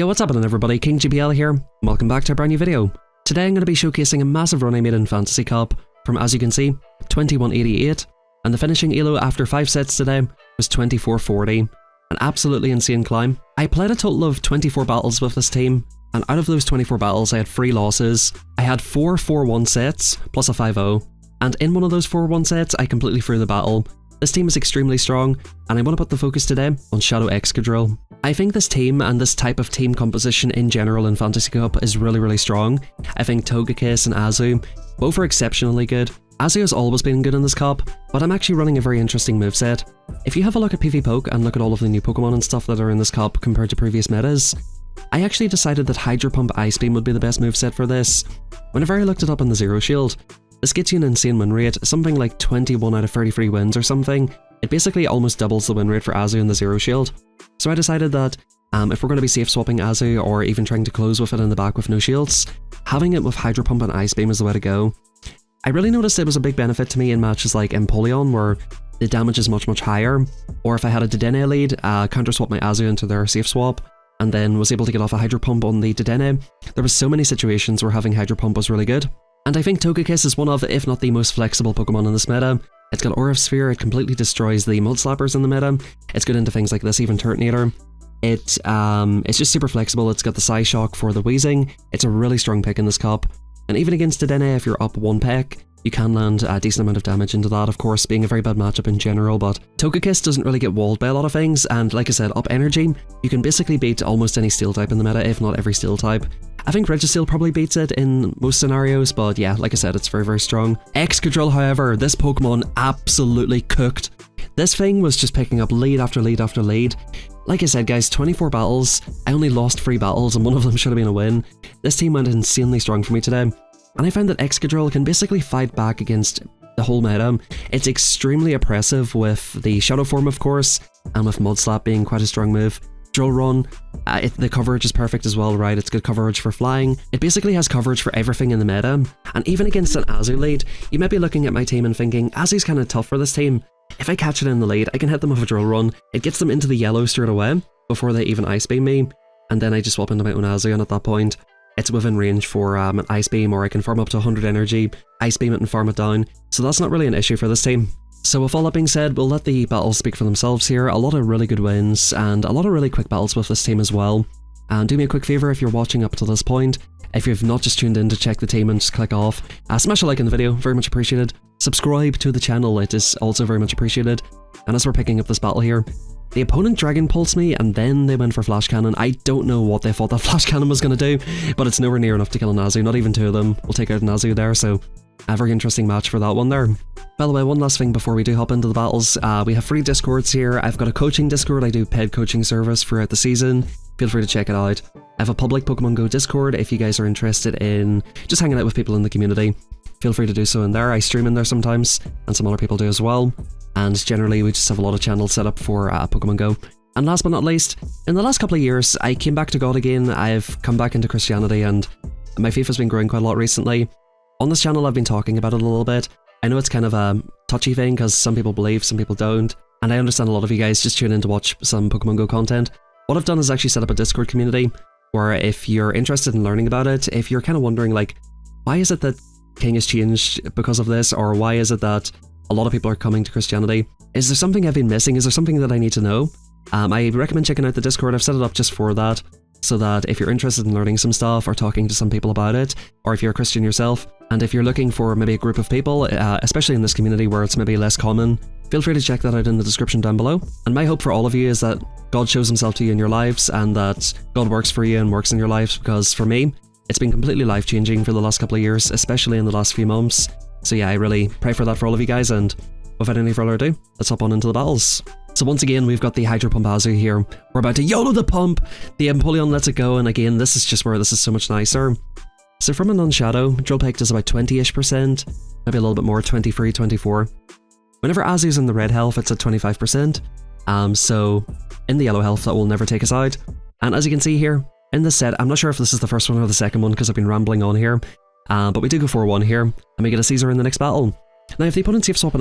Yo, what's happening everybody, KingGBL here, and welcome back to a brand new video. Today I'm going to be showcasing a massive run I made in Fantasy Cup from, as you can see, 2188, and the finishing elo after 5 sets today was 2440, an absolutely insane climb. I played a total of 24 battles with this team, and out of those 24 battles I had 3 losses. I had 4 4-1 sets, plus a 5-0, and in one of those 4-1 sets I completely threw the battle. This team is extremely strong, and I want to put the focus today on Shadow Excadrill. I think this team and this type of team composition in general in Fantasy Cup is really strong. I think Togekiss and Azu both are exceptionally good. Azu has always been good in this cup, but I'm actually running a very interesting moveset. If you have a look at PvPoke and look at all of the new Pokemon and stuff that are in this cup compared to previous metas, I actually decided that Hydro Pump Ice Beam would be the best moveset for this. Whenever I looked it up in the Zero Shield, this gets you an insane win rate, something like 21 out of 33 wins or something. It basically almost doubles the win rate for Azu in the Zero Shield. So I decided that if we're going to be safe swapping Azu or even trying to close with it in the back with no shields, having it with Hydro Pump and Ice Beam is the way to go. I really noticed it was a big benefit to me in matches like Empoleon where the damage is much higher, or if I had a Dedenne lead, counter swap my Azu into their safe swap, and then was able to get off a Hydro Pump on the Dedenne. There was so many situations where having Hydro Pump was really good. And I think Togekiss is one of, if not the most flexible Pokemon in this meta. It's got Aura of Sphere, it completely destroys the Mud Slappers in the meta. It's good into things like this, even Turtonator. It's just super flexible. It's got the Psyshock for the Wheezing. It's a really strong pick in this cup. And even against Dedenne, if you're up 1 peck, you can land a decent amount of damage into that, of course, being a very bad matchup in general, but Togekiss doesn't really get walled by a lot of things, and like I said, up energy, you can basically beat almost any steel type in the meta, if not every steel type. I think Registeel probably beats it in most scenarios, but yeah, like I said, it's very strong. Excadrill, however, this Pokemon absolutely cooked. This thing was just picking up lead after lead after lead. Like I said guys, 24 battles, I only lost 3 battles and one of them should have been a win. This team went insanely strong for me today. And I found that Excadrill can basically fight back against the whole meta. It's extremely oppressive with the Shadow form, of course, and with Mud Slap being quite a strong move. Drill Run, the coverage is perfect as well, right? It's good coverage for flying. It basically has coverage for everything in the meta. And even against an Azu lead, you might be looking at my team and thinking, Azu's kind of tough for this team. If I catch it in the lead, I can hit them with a Drill Run. It gets them into the yellow straight away, before they even Ice Beam me. And then I just swap into my own Azu, and at that point, it's within range for an Ice Beam, or I can farm up to 100 energy, Ice Beam it and farm it down, so that's not really an issue for this team. So with all that being said, we'll let the battles speak for themselves here. A lot of really good wins, and a lot of really quick battles with this team as well. And do me a quick favour if you're watching up to this point, if you've not just tuned in to check the team and just click off, smash a like in the video, very much appreciated. Subscribe to the channel, it is also very much appreciated. And as we're picking up this battle here, the opponent Dragon Pulsed me, and then they went for Flash Cannon. I don't know what they thought that Flash Cannon was going to do, but it's nowhere near enough to kill an Azu. Not even 2 of them will take out an Azu there, so a very interesting match for that one there. By the way, one last thing before we do hop into the battles, we have 3 Discords here. I've got a coaching Discord, I do paid coaching service throughout the season. Feel free to check it out. I have a public Pokemon Go Discord if you guys are interested in just hanging out with people in the community. Feel free to do so in there. I stream in there sometimes, and some other people do as well. And generally, we just have a lot of channels set up for Pokemon Go. And last but not least, in the last couple of years, I came back to God again. I've come back into Christianity, and my faith has been growing quite a lot recently. On this channel, I've been talking about it a little bit. I know it's kind of a touchy thing, because some people believe, some people don't. And I understand a lot of you guys just tune in to watch some Pokemon Go content. What I've done is actually set up a Discord community, where if you're interested in learning about it, if you're kind of wondering, like, why is it that King has changed because of this, or why is it that a lot of people are coming to Christianity? Is there something I've been missing? Is there something that I need to know? I recommend checking out the Discord. I've set it up just for that, so that if you're interested in learning some stuff or talking to some people about it, or if you're a Christian yourself, and if you're looking for maybe a group of people, especially in this community where it's maybe less common, feel free to check that out in the description down below. And my hope for all of you is that God shows himself to you in your lives, and that God works for you and works in your lives, because for me, it's been completely life-changing for the last couple of years, especially in the last few months. So yeah, I really pray for that for all of you guys, and without any further ado, let's hop on into the battles. So once again, we've got the Hydro Pump Azu here. We're about to YOLO the pump! The Empoleon lets it go, and again, this is just where this is so much nicer. So from a non-shadow, Drill Peck does about 20-ish%, maybe a little bit more, 23, 24. Whenever Azu's in the red health, it's at 25%. So in the yellow health, that will never take us out. And as you can see here, in this set, I'm not sure if this is the first one or the second one because I've been rambling on here, but we do go for 1 here, and we get a Caesar in the next battle. Now if the opponent safe swaps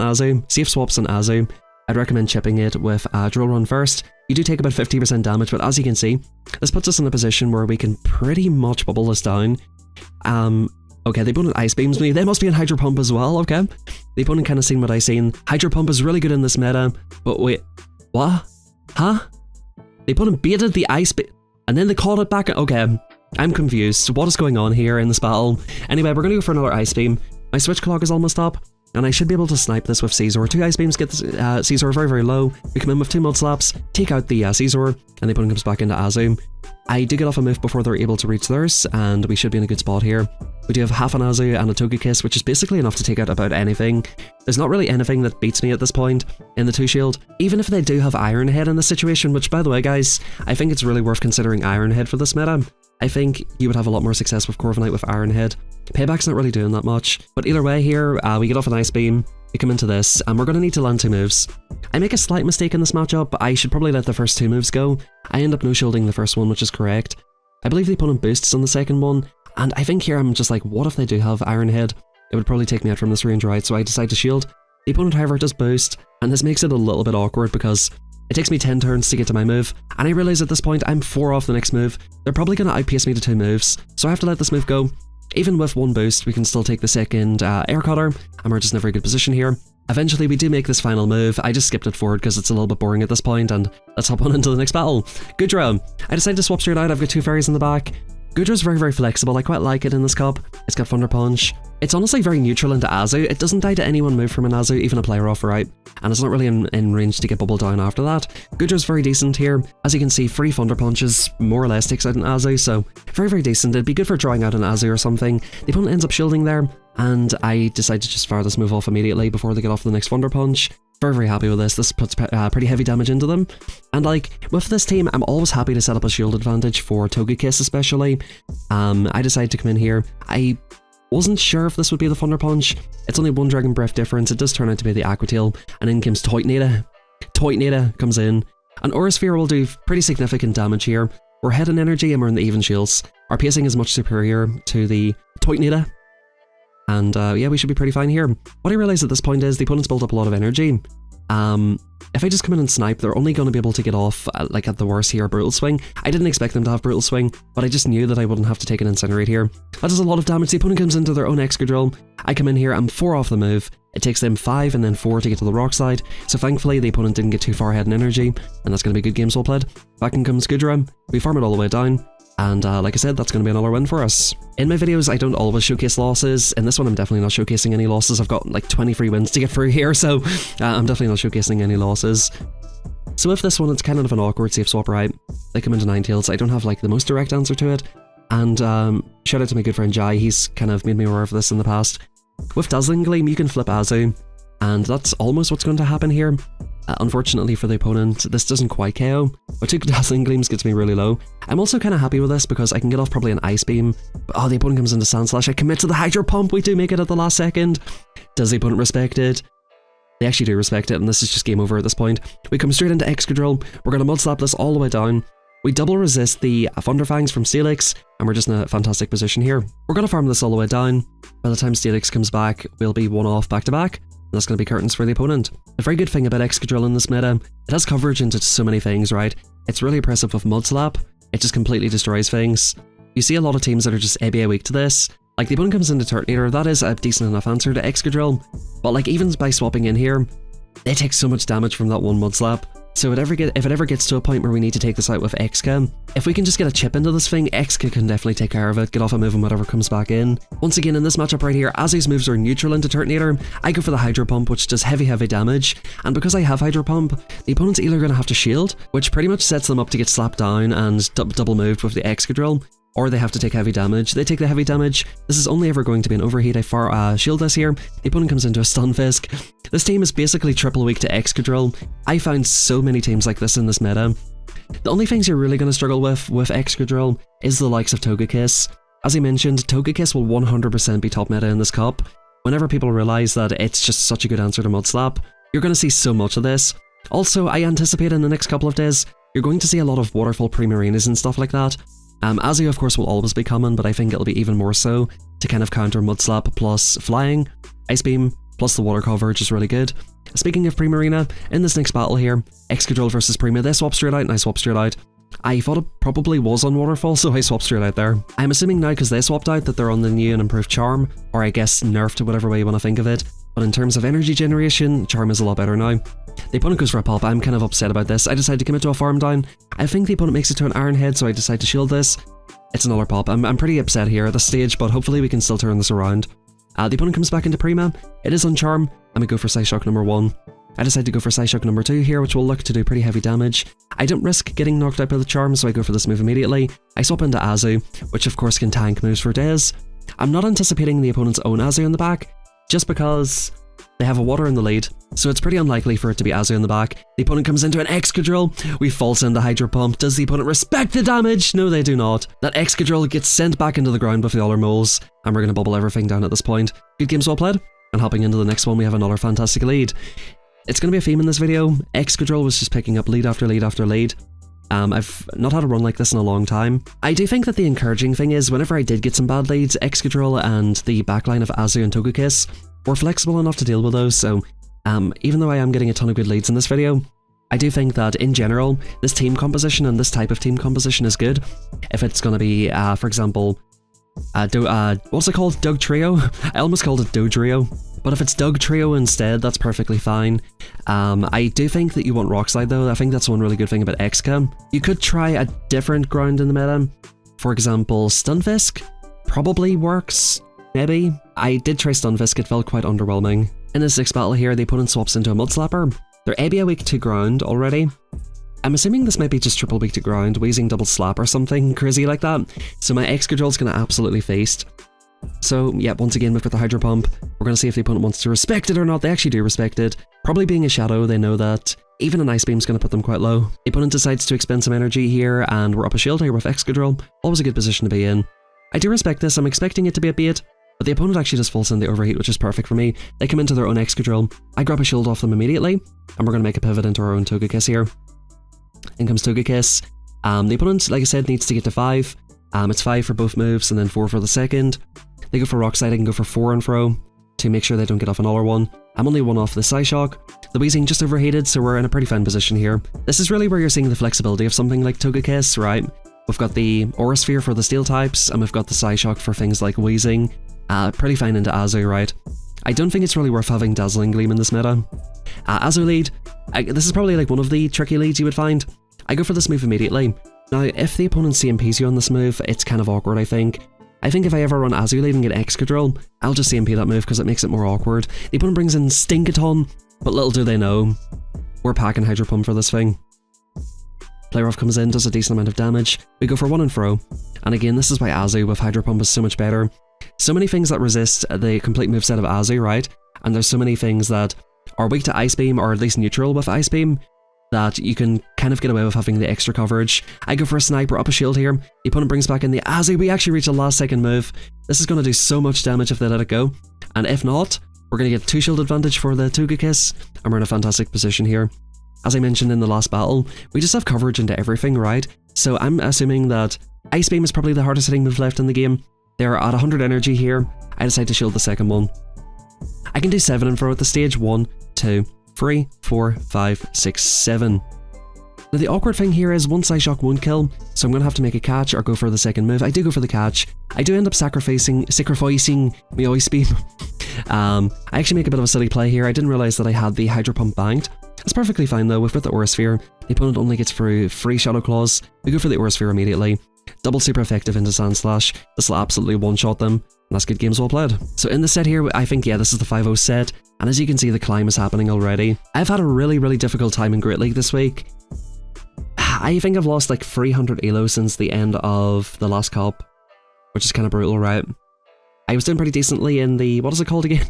an Azu, I'd recommend chipping it with Drill Run first. You do take about 50% damage, but as you can see, this puts us in a position where we can pretty much bubble this down. Okay, the opponent Ice Beams me. They must be in Hydro Pump as well, okay. The opponent kind of seen what I seen. Hydro Pump is really good in this meta, but wait, what? Huh? The opponent baited the Ice Beam, and then they called it back. Okay, I'm confused. What is going on here in this battle? Anyway, we're going to go for another Ice Beam. My switch clock is almost up, and I should be able to snipe this with Caesar. 2 Ice Beams get the Caesar very, very low. We come in with 2 Mud Slaps, take out the Caesar, and the opponent comes back into Azu. I do get off a move before they're able to reach theirs, and we should be in a good spot here. We do have half an Azu and a Togekiss, which is basically enough to take out about anything. There's not really anything that beats me at this point in the 2-shield, even if they do have Iron Head in this situation, which, by the way, guys, I think it's really worth considering Iron Head for this meta. I think you would have a lot more success with Corviknight with Iron Head. Payback's not really doing that much, but either way here, we get off an Ice Beam, we come into this, and we're going to need to land 2 moves. I make a slight mistake in this matchup, but I should probably let the first 2 moves go. I end up no-shielding the first one, which is correct. I believe the opponent boosts on the second one, and I think here I'm just like, what if they do have Iron Head? It would probably take me out from this range, right? So I decide to shield. The opponent, however, does boost, and this makes it a little bit awkward because it takes me 10 turns to get to my move, and I realize at this point I'm 4 off the next move. They're probably going to outpace me to 2 moves, so I have to let this move go. Even with 1 boost, we can still take the second Air Cutter, and we're just in a very good position here. Eventually, we do make this final move. I just skipped it forward because it's a little bit boring at this point, and let's hop on into the next battle. Goodra. I decided to swap straight out. I've got 2 fairies in the back. Goodra's very, very flexible. I quite like it in this cup. It's got Thunder Punch. It's honestly very neutral into Azu. It doesn't die to any one move from an Azu, even a player off right, and it's not really in range to get bubble down after that. Goodra's very decent here. As you can see, 3 Thunder Punches more or less takes out an Azu, so very, very decent. It'd be good for drawing out an Azu or something. The opponent ends up shielding there, and I decide to just fire this move off immediately before they get off the next Thunder Punch. Very, very happy with this. This puts pretty heavy damage into them. And like, with this team, I'm always happy to set up a shield advantage for Togekiss especially. I decided to come in here. I wasn't sure if this would be the Thunder Punch. It's only 1 Dragon Breath difference. It does turn out to be the Aqua Tail, and in comes Toitnada. Toitnada comes in. An Aura Sphere will do pretty significant damage here. We're head in energy and we're in the even shields. Our pacing is much superior to the Toitnada. And yeah, we should be pretty fine here. What I realized at this point is the opponent's built up a lot of energy. If I just come in and snipe, they're only going to be able to get off, like at the worst here, Brutal Swing. I didn't expect them to have Brutal Swing, but I just knew that I wouldn't have to take an Incinerate here. That does a lot of damage. The opponent comes into their own Excadrill. I come in here, I'm 4 off the move. It takes them 5 and then 4 to get to the rock slide, so thankfully the opponent didn't get too far ahead in energy, and that's going to be good games well played. Back in comes Goodra. We farm it all the way down. And like I said, that's going to be another win for us. In my videos, I don't always showcase losses. In this one, I'm definitely not showcasing any losses. I've got like 23 wins to get through here, so I'm definitely not showcasing any losses. So with this one, it's kind of an awkward safe swap, right? They come into Ninetales. I don't have like the most direct answer to it. And shout out to my good friend Jai. He's kind of made me aware of this in the past. With Dazzling Gleam, you can flip Azu, and that's almost what's going to happen here. Unfortunately for the opponent, this doesn't quite KO, but 2 Dazzling Gleams gets me really low. I'm also kind of happy with this because I can get off probably an Ice Beam, but oh, the opponent comes into Sand Slash. I commit to the Hydro Pump. We do make it at the last second. Does the opponent respect it? They actually do respect it, and this is just game over at this point. We come straight into Excadrill. We're going to Mud Slap this all the way down. We double resist the Thunderfangs from Steelix, and we're just in a fantastic position here. We're going to farm this all the way down. By the time Steelix comes back, we'll be 1 off back to back. That's going to be curtains for the opponent. The very good thing about Excadrill in this meta, it has coverage into so many things, right? It's really impressive with Mud Slap. It just completely destroys things. You see a lot of teams that are just ABA weak to this. Like, the opponent comes into Turtonator, that is a decent enough answer to Excadrill. But like, even by swapping in here, they take so much damage from that 1 Mud Slap. So if it ever gets to a point where we need to take this out with Exca, if we can just get a chip into this thing, Exca can definitely take care of it, get off a move and whatever comes back in. Once again, in this matchup right here, Azu's moves are neutral into Turtonator. I go for the Hydro Pump, which does heavy damage, and because I have Hydro Pump, the opponent's either going to have to shield, which pretty much sets them up to get slapped down and double moved with the Excadrill, or they have to take heavy damage. They take the heavy damage. This is only ever going to be an overheat. I shield this here. The opponent comes into a Stunfisk. This team is basically triple weak to Excadrill. I found so many teams like this in this meta. The only things you're really going to struggle with Excadrill is the likes of Togekiss. As I mentioned, Togekiss will 100% be top meta in this cup. Whenever people realize that it's just such a good answer to Mud Slap, you're going to see so much of this. Also, I anticipate in the next couple of days, you're going to see a lot of Waterfall Primarinas and stuff like that. Azu, of course, will always be common, but I think it'll be even more so to kind of counter Mud Slap plus Flying, Ice Beam, plus the water coverage is really good. Speaking of Primarina, in this next battle here, Excadrill versus Prima, they swap straight out and I swap straight out. I thought it probably was on Waterfall, so I swapped straight out there. I'm assuming now because they swapped out that they're on the new and improved Charm, or I guess nerfed, whatever way you want to think of it. But in terms of energy generation, Charm is a lot better now. The opponent goes for a pop. I'm kind of upset about this. I decide to commit to a farm down. I think the opponent makes it to an Iron Head, so I decide to shield this. It's another pop. I'm pretty upset here at this stage, but hopefully we can still turn this around. The opponent comes back into Prima. It is on Charm, and we go for Psyshock number 1. I decide to go for Psyshock number 2 here, which will look to do pretty heavy damage. I don't risk getting knocked out by the Charm, so I go for this move immediately. I swap into Azu, which of course can tank moves for days. I'm not anticipating the opponent's own Azu in the back, just because they have a water in the lead, so it's pretty unlikely for it to be Azu in the back. The opponent comes into an Excadrill. We false into Hydro Pump. Does the opponent respect the damage? No, they do not. That Excadrill gets sent back into the ground with the other moles, and we're going to bubble everything down at this point. Good games well played, and hopping into the next one, we have another fantastic lead. It's going to be a theme in this video. Excadrill was just picking up lead after lead after lead. I've not had a run like this in a long time. I do think that the encouraging thing is, whenever I did get some bad leads, Excadrill and the backline of Azu and Togekiss were flexible enough to deal with those, so even though I am getting a ton of good leads in this video, I do think that in general, this team composition and this type of team composition is good. If it's going to be, for example, what's it called? Doug Trio? I almost called it Dodrio. But if it's Doug Trio instead, that's perfectly fine. I do think that you want Rock Slide though. I think that's one really good thing about Exca. You could try a different ground in the meta. For example, Stunfisk probably works, maybe. I did try Stunfisk, it felt quite underwhelming. In this next battle here, the opponent swaps into a Mud Slapper. They're ABA weak to ground already. I'm assuming this might be just triple weak to ground, Wheezing double slap or something crazy like that. So my Excadrill's going to absolutely feast. So yeah, once again we've got the Hydro Pump. We're going to see if the opponent wants to respect it or not. They actually do respect it. Probably being a Shadow, they know that even an Ice Beam's going to put them quite low. The opponent decides to expend some energy here, and we're up a shield here with Excadrill. Always a good position to be in. I do respect this. I'm expecting it to be a bait, but the opponent actually just falls in the overheat, which is perfect for me. They come into their own Excadrill. I grab a shield off them immediately, and we're going to make a pivot into our own Togekiss here. In comes Togekiss. The opponent, like I said, needs to get to 5. It's 5 for both moves and then 4 for the second. They go for Rock Slide. I can go for 4 and throw to make sure they don't get off another one. I'm only 1 off the Psyshock. The Wheezing just overheated, so we're in a pretty fine position here. This is really where you're seeing the flexibility of something like Togekiss, right? We've got the Aura Sphere for the Steel types, and we've got the Psyshock for things like Wheezing. Pretty fine into Azu, right? I don't think it's really worth having Dazzling Gleam in this meta. Azu lead. This is probably like one of the tricky leads you would find. I go for this move immediately. Now, if the opponent CMPs you on this move, it's kind of awkward, I think. I think if I ever run Azu lead and get Excadrill, I'll just CMP that move because it makes it more awkward. The opponent brings in Stinkaton, but little do they know, we're packing Hydro Pump for this thing. Play Rough comes in, does a decent amount of damage. We go for 1 and throw. And again, this is why Azu with Hydro Pump is so much better. So many things that resist the complete moveset of Azu, right? And there's so many things that are weak to Ice Beam, or at least neutral with Ice Beam, that you can kind of get away with having the extra coverage. I go for a Sniper, up a shield here. The opponent brings back in the Azu. We actually reach a last second move. This is going to do so much damage if they let it go. And if not, we're going to get 2 shield advantage for the Togekiss, and we're in a fantastic position here. As I mentioned in the last battle, we just have coverage into everything, right? So I'm assuming that Ice Beam is probably the hardest hitting move left in the game. They're at 100 energy here. I decide to shield the second one. I can do 7 and throw at the stage. 1, 2, 3, 4, 5, 6, 7. Now the awkward thing here is one Psyshock won't kill, so I'm going to have to make a catch or go for the second move. I do go for the catch. I do end up sacrificing my Ice Beam. I actually make a bit of a silly play here. I didn't realise that I had the Hydro Pump banked. It's perfectly fine though. With the Aura Sphere, the opponent only gets through 3 Shadow Claws. We go for the Aura Sphere immediately. Double super effective into Sand Slash. This will absolutely one-shot them, and that's good games well played. So in the set here, I think, yeah, this is the 5-0 set, and as you can see, the climb is happening already. I've had a really difficult time in Great League this week. I think I've lost like 300 elo since the end of the last cup, which is kind of brutal, right? I was doing pretty decently in the, what is it called again?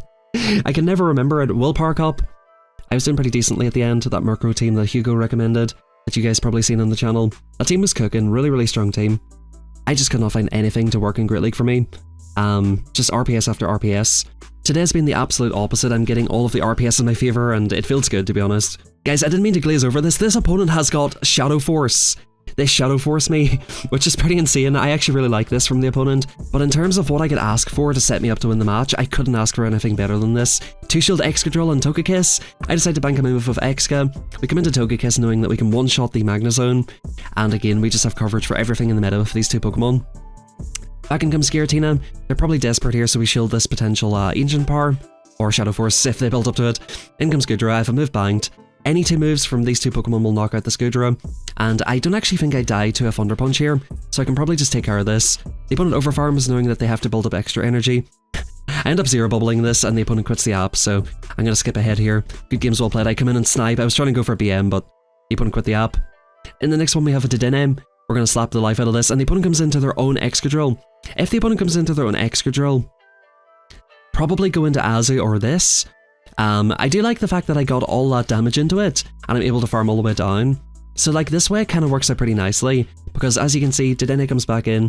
I can never remember it, Willpower Cup. I was doing pretty decently at the end, that Murkrow team that Hugo recommended, that you guys probably seen on the channel. That team was cooking, really strong team. I just could not find anything to work in Great League for me. Just RPS after RPS. Today's been the absolute opposite. I'm getting all of the RPS in my favour, and it feels good, to be honest. Guys, I didn't mean to glaze over this. This opponent has got Shadow Force. they Shadow Force me, which is pretty insane. I actually really like this from the opponent, but in terms of what I could ask for to set me up to win the match, I couldn't ask for anything better than this. 2-shield Excadrill and Togekiss. I decided to bank a move of Exca. We come into Togekiss knowing that we can one-shot the Magnezone, and again, we just have coverage for everything in the meta with these two Pokemon. Back in comes Giratina. They're probably desperate here, so we shield this potential Ancient Power, or Shadow Force if they build up to it. In comes Goodra. I have a move banked. Any two moves from these two Pokemon will knock out this Goodra, and I don't actually think I die to a Thunder Punch here, so I can probably just take care of this. The opponent overfarms knowing that they have to build up extra energy. I end up zero bubbling this, and the opponent quits the app, so I'm going to skip ahead here. Good games well played. I come in and snipe. I was trying to go for a BM, but the opponent quit the app. In the next one we have a Dedenne. We're going to slap the life out of this, and the opponent comes into their own Excadrill. If the opponent comes into their own Excadrill, probably go into Azu or this. I do like the fact that I got all that damage into it, and I'm able to farm all the way down. So like this way it kind of works out pretty nicely, because as you can see, Dedenne comes back in.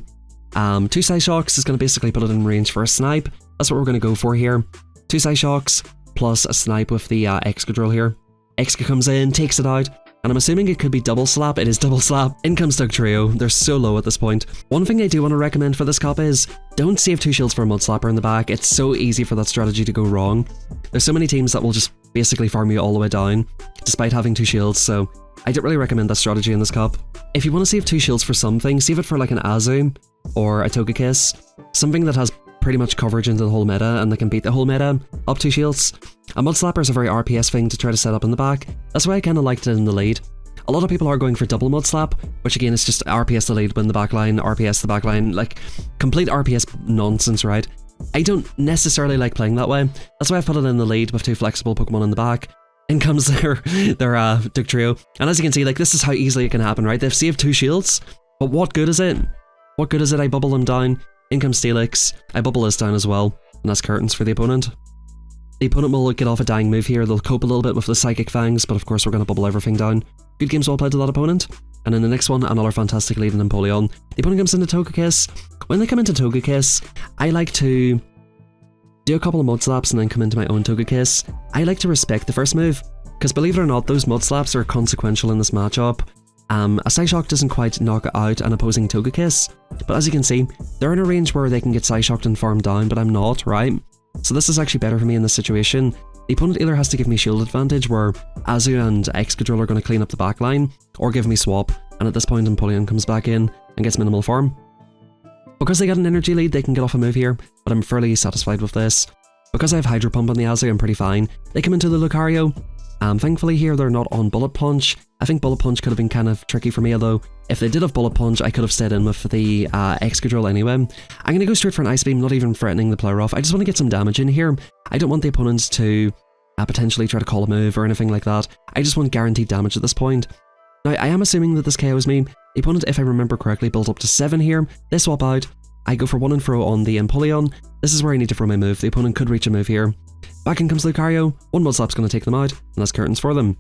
2 Psyshocks is going to basically put it in range for a snipe. That's what we're going to go for here. 2 Psyshocks plus a snipe with the Excadrill here. Exca comes in, takes it out, and I'm assuming it could be double slap. It is double slap. In comes Dugtrio. They're so low at this point. One thing I do want to recommend for this cop is don't save 2 shields for a Mudslapper in the back. It's so easy for that strategy to go wrong. There's so many teams that will just basically farm you all the way down despite having 2 shields, so I don't really recommend that strategy in this cop. If you want to save 2 shields for something, save it for like an Azu or a Togekiss, something that has pretty much coverage into the whole meta and that can beat the whole meta up 2 shields. A Mudslapper is a very RPS thing to try to set up in the back. That's why I kind of liked it in the lead. A lot of people are going for double Mudslap, which again is just RPS the lead, win the backline, RPS the backline, like complete RPS nonsense, right? I don't necessarily like playing that way. That's why I've put it in the lead with 2 flexible Pokemon in the back. In comes their Dugtrio, and as you can see, like this is how easily it can happen, right? They've saved 2 shields, but what good is it? What good is it? I bubble them down. In comes Steelix. I bubble this down as well, and that's curtains for the opponent. The opponent will get off a dying move here. They'll cope a little bit with the Psychic Fangs, but of course we're going to bubble everything down. Good games well played to that opponent. And in the next one, another fantastic lead in Empoleon. The opponent comes into Togekiss. When they come into Togekiss, I like to do a couple of Mud Slaps and then come into my own Togekiss. I like to respect the first move, because believe it or not, those Mud Slaps are consequential in this matchup. A Psyshock doesn't quite knock out an opposing Togekiss, but as you can see, they're in a range where they can get Psyshocked and farmed down, but I'm not, right? So this is actually better for me in this situation. The opponent either has to give me shield advantage, where Azu and Excadrill are going to clean up the backline, or give me swap, and at this point Empoleon comes back in and gets minimal farm. Because they got an energy lead, they can get off a move here, but I'm fairly satisfied with this. Because I have Hydro Pump on the Azu, I'm pretty fine. They come into the Lucario. Thankfully here they're not on Bullet Punch. I think Bullet Punch could have been kind of tricky for me, although if they did have Bullet Punch, I could have stayed in with the Excadrill anyway. I'm going to go straight for an Ice Beam, not even threatening the player off. I just want to get some damage in here. I don't want the opponents to potentially try to call a move or anything like that. I just want guaranteed damage at this point. Now, I am assuming that this KOs me. The opponent, if I remember correctly, built up to 7 here. They swap out. I go for 1 and throw on the Empoleon. This is where I need to throw my move. The opponent could reach a move here. Back in comes Lucario. 1 Mudslap's going to take them out, and that's curtains for them.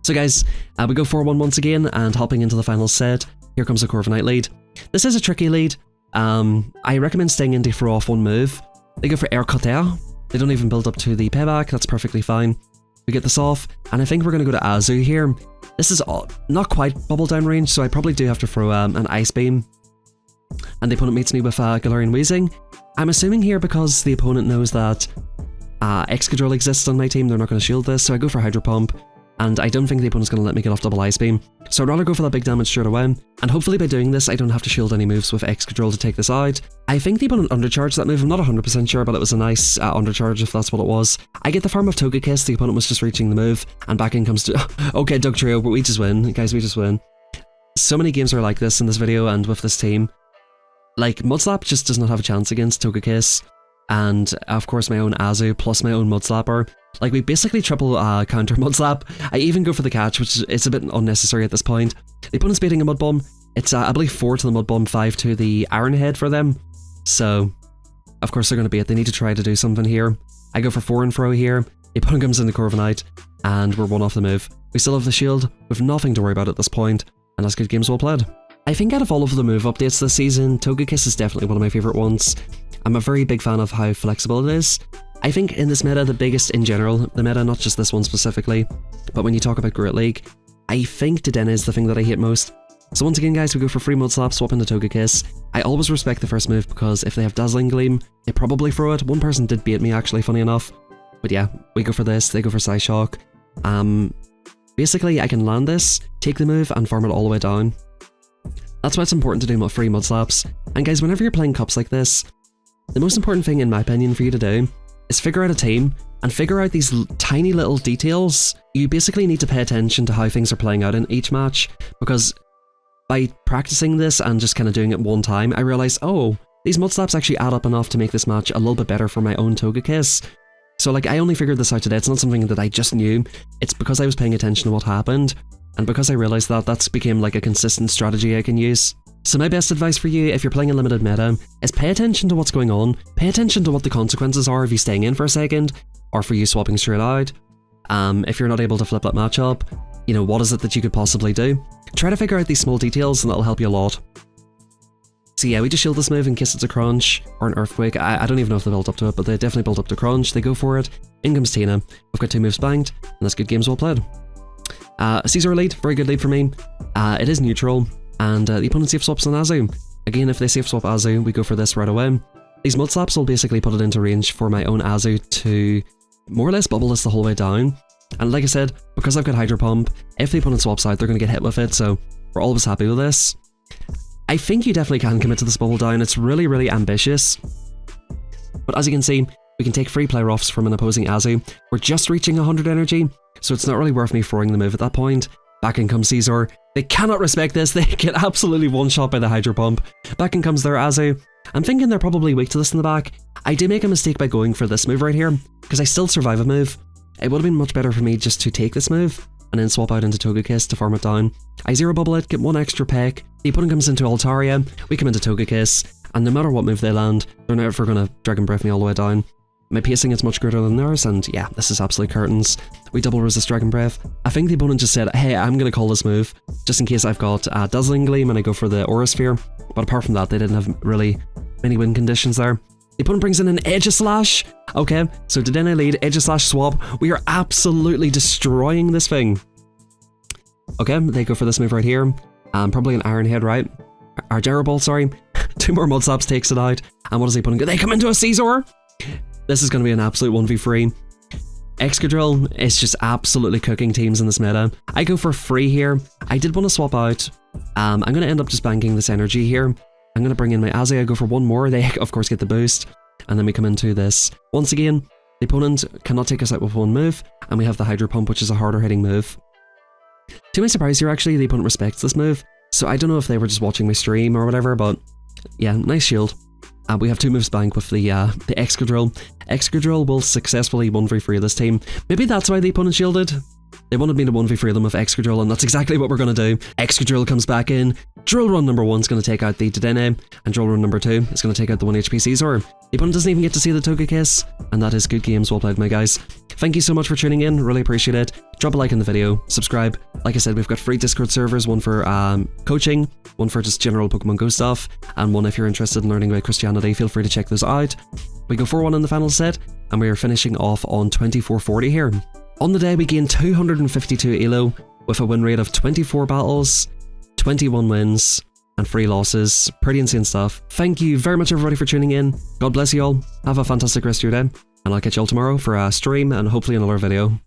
So guys, we go 4-1 once again, and hopping into the final set, here comes a Corviknight lead. This is a tricky lead. I recommend staying in to throw off 1 move. They go for Air Cutter. They don't even build up to the payback, that's perfectly fine. We get this off, and I think we're going to go to Azu here. This is not quite bubble down range, so I probably do have to throw an Ice Beam. And the opponent meets me with Galarian Weezing. I'm assuming here because the opponent knows that Excadrill exists on my team, they're not going to shield this, so I go for Hydro Pump. And I don't think the opponent's going to let me get off double Ice Beam, so I'd rather go for that big damage straight away, and hopefully by doing this I don't have to shield any moves with Excadrill to take this out. I think the opponent undercharged that move, I'm not 100% sure, but it was a nice undercharge if that's what it was. I get the farm of Togekiss, the opponent was just reaching the move, and back in comes to okay, Dugtrio, but we just win, guys, we just win. So many games are like this in this video and with this team. Like, Mudslap just does not have a chance against Togekiss, and of course my own Azu plus my own Mudslapper. Like, we basically triple counter Mudslap. I even go for the catch, which is a bit unnecessary at this point. The opponent's baiting a Mud Bomb. It's, I believe, 4 to the Mud Bomb, 5 to the Iron Head for them. So, of course they're going to bait. They need to try to do something here. I go for 4 and throw here. The opponent comes in the Corviknight, and we're 1 off the move. We still have the shield, with nothing to worry about at this point, and that's good games well played. I think out of all of the move updates this season, Togekiss is definitely one of my favourite ones. I'm a very big fan of how flexible it is. I think in this meta, the biggest in general, the meta, not just this one specifically, but when you talk about Great League, I think Dedenne is the thing that I hate most. So once again guys, we go for free mud slap, swap into Togekiss. I always respect the first move because if they have Dazzling Gleam, they probably throw it. One person did bait me actually, funny enough. But yeah, we go for this, they go for Psyshock. Basically I can land this, take the move and farm it all the way down. That's why it's important to do free mud slaps. And guys, whenever you're playing cups like this, the most important thing in my opinion for you to do is figure out a team and figure out these tiny little details. You basically need to pay attention to how things are playing out in each match, because by practicing this and just kind of doing it one time, I realized, oh, these mud slaps actually add up enough to make this match a little bit better for my own Togekiss. So like, I only figured this out today. It's not something that I just knew. It's because I was paying attention to what happened, and because I realized that, that's became like a consistent strategy I can use. So my best advice for you, if you're playing a limited meta, is pay attention to what's going on, pay attention to what the consequences are of you staying in for a second, or for you swapping straight out. If you're not able to flip that matchup, you know, what is it that you could possibly do? Try to figure out these small details and that'll help you a lot. So yeah, we just shield this move in case it's a crunch or an earthquake. I don't even know if they built up to it, but they definitely built up to crunch. They go for it. In comes Tina. We've got 2 moves banked, and that's good games well played. Caesar lead, very good lead for me. It is neutral, and the opponent safe swaps on Azu. Again, if they safe swap Azu, we go for this right away. These mud slaps will basically put it into range for my own Azu to more or less bubble this the whole way down. And like I said, because I've got Hydro Pump, if the opponent swaps out, they're going to get hit with it, so we're always happy with this. I think you definitely can commit to this bubble down. It's really, really ambitious. But as you can see, we can take free play roughs from an opposing Azu. We're just reaching 100 energy, so it's not really worth me throwing the move at that point. Back in comes Caesar. They cannot respect this. They get absolutely one-shot by the Hydro Pump. Back in comes their Azu. I'm thinking they're probably weak to this in the back. I did make a mistake by going for this move right here, because I still survive a move. It would have been much better for me just to take this move and then swap out into Togekiss to farm it down. I zero bubble it, get 1 extra peck. The opponent comes into Altaria, we come into Togekiss, and no matter what move they land, they're never going to Dragon Breath me all the way down. My pacing is much greater than theirs, and yeah, this is absolute curtains. We double resist Dragon Breath. I think the opponent just said, hey, I'm going to call this move, just in case I've got Dazzling Gleam and I go for the Aura Sphere. But apart from that, they didn't have really many win conditions there. The opponent brings in an Aegislash. Okay, so Dedenne lead, Aegislash swap. We are absolutely destroying this thing. Okay, they go for this move right here. Probably an Iron Head, right? Or Gyro Ball, sorry. 2 more Mud Slaps takes it out. And what does the opponent get? They come into a Caesar! This is going to be an absolute 1v3. Excadrill is just absolutely cooking teams in this meta. I go for free here. I did want to swap out. I'm going to end up just banking this energy here. I'm going to bring in my Azu, I go for 1 more, they of course get the boost, and then we come into this. Once again, the opponent cannot take us out with 1 move, and we have the Hydro Pump, which is a harder hitting move. To my surprise here actually, the opponent respects this move, so I don't know if they were just watching my stream or whatever, but yeah, nice shield. We have 2 moves bank with the Excadrill. Excadrill will successfully 1v3 this team. Maybe that's why the opponent shielded. They wanted me to 1v3 them with Excadrill, and that's exactly what we're going to do. Excadrill comes back in. Drill Run number 1 is going to take out the Dedenne, and Drill Run number 2 is going to take out the 1 HP Caesar. The opponent doesn't even get to see the Togekiss, and that is good games well played, my guys. Thank you so much for tuning in, really appreciate it. Drop a like in the video, subscribe. Like I said, we've got free Discord servers, one for coaching, one for just general Pokemon Go stuff, and one if you're interested in learning about Christianity, feel free to check those out. We go 4-1 in the final set, and we are finishing off on 2440 here. On the day, we gained 252 elo with a win rate of 24 battles, 21 wins, and 3 losses. Pretty insane stuff. Thank you very much everybody for tuning in. God bless you all. Have a fantastic rest of your day, and I'll catch you all tomorrow for a stream and hopefully another video.